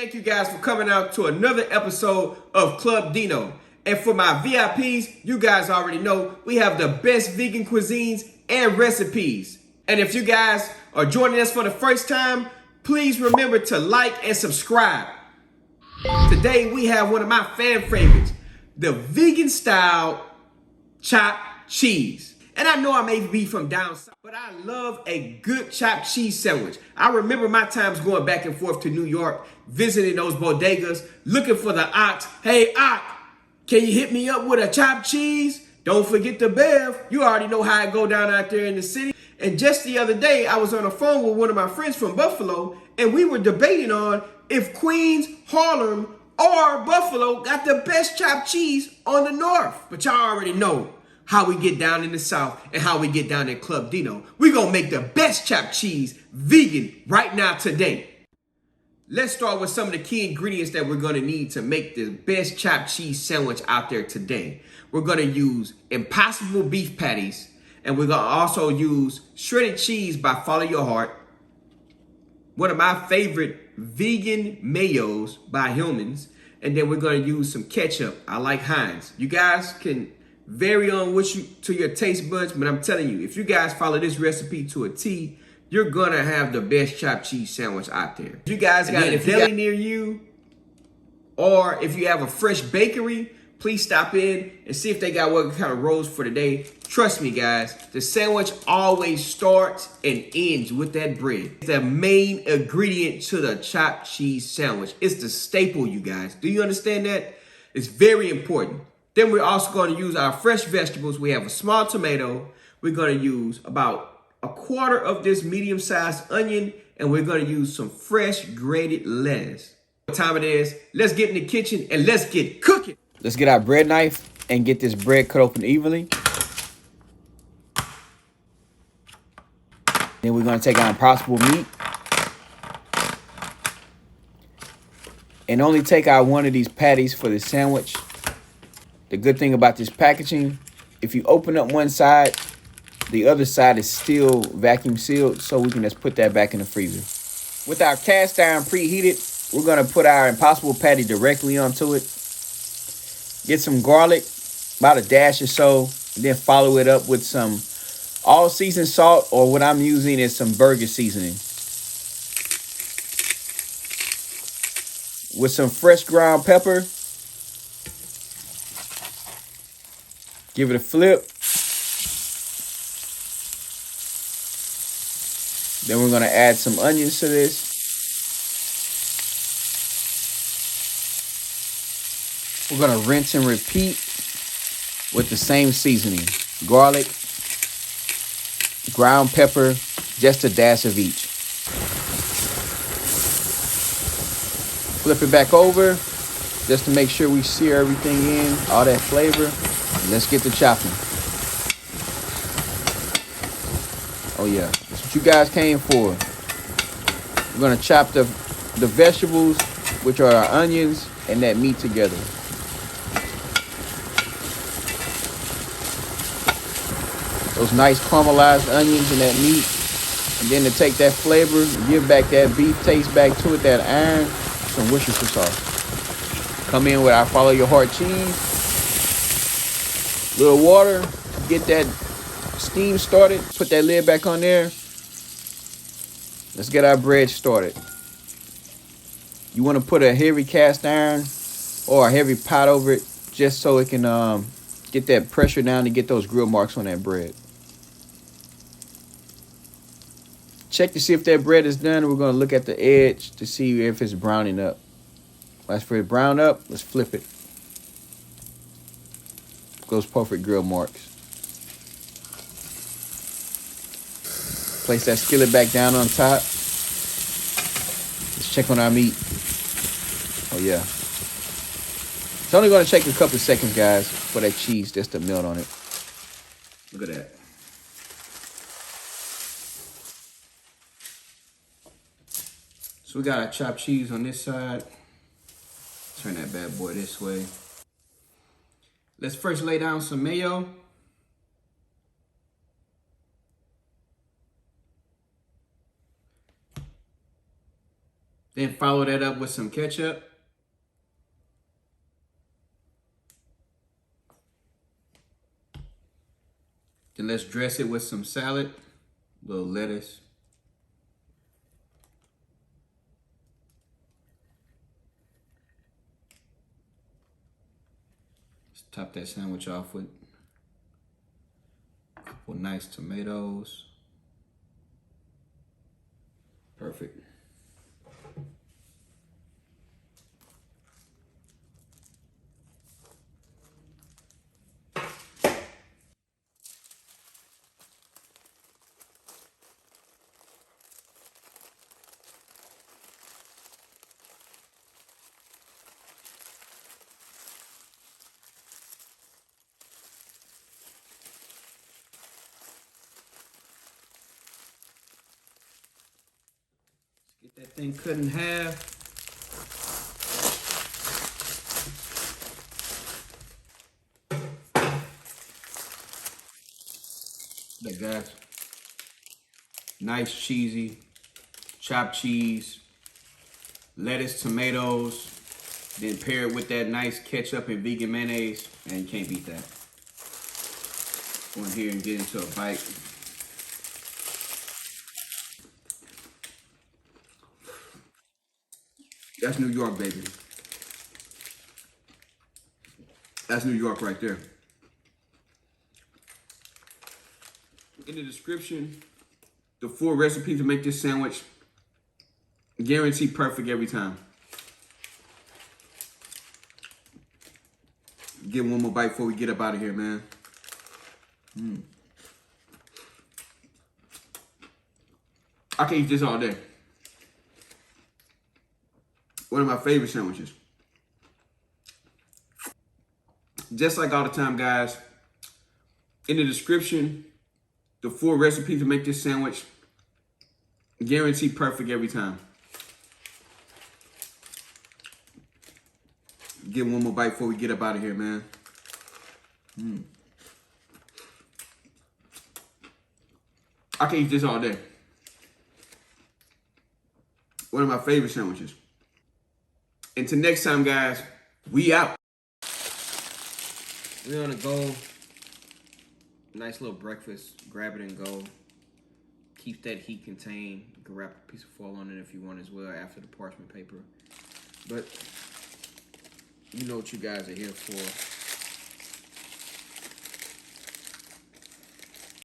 Thank you guys for coming out to another episode of Club Dino. And for my VIPs, you guys already know we have the best vegan cuisines and recipes. And if you guys are joining us for the first time, please remember to like and subscribe. Today we have one of my fan favorites, the vegan style chopped cheese. And I know I may be from down south, but I love a good chopped cheese sandwich. I remember my times going back and forth to New York, visiting those bodegas, looking for the ox. Hey, ox, can you hit me up with a chopped cheese? Don't forget the bev. You already know how I go down out there in the city. And just the other day, I was on the phone with one of my friends from Buffalo, and we were debating on if Queens, Harlem, or Buffalo got the best chopped cheese on the north. But y'all already know how we get down in the South and how we get down in Club Dino. We're gonna make the best chopped cheese vegan right now today. Let's start with some of the key ingredients that we're gonna need to make the best chopped cheese sandwich out there today. We're gonna use Impossible beef patties, and we're gonna also use shredded cheese by Follow Your Heart, one of my favorite vegan mayos by Hillman's, and then we're gonna use some ketchup. I like Heinz. You guys can vary on to your taste buds, but I'm telling you, if you guys follow this recipe to a T, you're gonna have the best chopped cheese sandwich out there. If you guys got a deli near you, or if you have a fresh bakery, please stop in and see if they got what kind of rolls for today. Trust me, guys, the sandwich always starts and ends with that bread. It's the main ingredient to the chopped cheese sandwich. It's the staple, you guys. Do you understand that? It's very important. Then we're also going to use our fresh vegetables. We have a small tomato. We're going to use about a quarter of this medium-sized onion, and we're going to use some fresh grated lettuce. What time it is? Let's get in the kitchen and let's get cooking. Let's get our bread knife and get this bread cut open evenly. Then we're going to take our Impossible meat and only take out one of these patties for the sandwich. The good thing about this packaging, if you open up one side, the other side is still vacuum sealed, so we can just put that back in the freezer. With our cast iron preheated, we're gonna put our Impossible patty directly onto it. Get some garlic, about a dash or so, and then follow it up with some all-season salt, or what I'm using is some burger seasoning. With some fresh ground pepper. Give it a flip. Then we're going to add some onions to this. We're going to rinse and repeat with the same seasoning. Garlic, ground pepper, just a dash of each. Flip it back over just to make sure we sear everything in, all that flavor. Let's get to chopping. Oh yeah, that's what you guys came for. We're gonna chop the vegetables, which are our onions, and that meat together. Those nice caramelized onions and that meat. And then to take that flavor, give back that beef taste back to it, that iron, some Worcestershire sauce. Come in with our Follow Your Heart cheese. Little water to get that steam started. Put that lid back on there. Let's get our bread started. You want to put a heavy cast iron or a heavy pot over it just so it can get that pressure down to get those grill marks on that bread. Check to see if that bread is done. We're going to look at the edge to see if it's browning up. Once for it brown up, let's flip it. Those perfect grill marks. Place that skillet back down on top. Let's check on our meat. Oh yeah. It's only going to take a couple of seconds, guys, for that cheese just to melt on it. Look at that. So we got our chopped cheese on this side. Turn that bad boy this way. Let's first lay down some mayo. Then follow that up with some ketchup. Then let's dress it with some salad, a little lettuce. Let's top that sandwich off with a couple nice tomatoes. Perfect. Get that thing cut in half. Look, guys. Nice cheesy, chopped cheese, lettuce, tomatoes, then pair it with that nice ketchup and vegan mayonnaise, and you can't beat that. Go in here and get into a bite. That's New York, baby. That's New York right there. In the description, the full recipe to make this sandwich. Guaranteed perfect every time. Get one more bite before we get up out of here, man. I can eat this all day. One of my favorite sandwiches. Just like all the time, guys, in the description, the full recipe to make this sandwich. Guaranteed perfect every time. Get one more bite before we get up out of here, man. I can eat this all day. One of my favorite sandwiches. Until next time, guys, we out. We're on a go. Nice little breakfast. Grab it and go. Keep that heat contained. You can wrap a piece of foil on it if you want as well after the parchment paper. But you know what you guys are here for.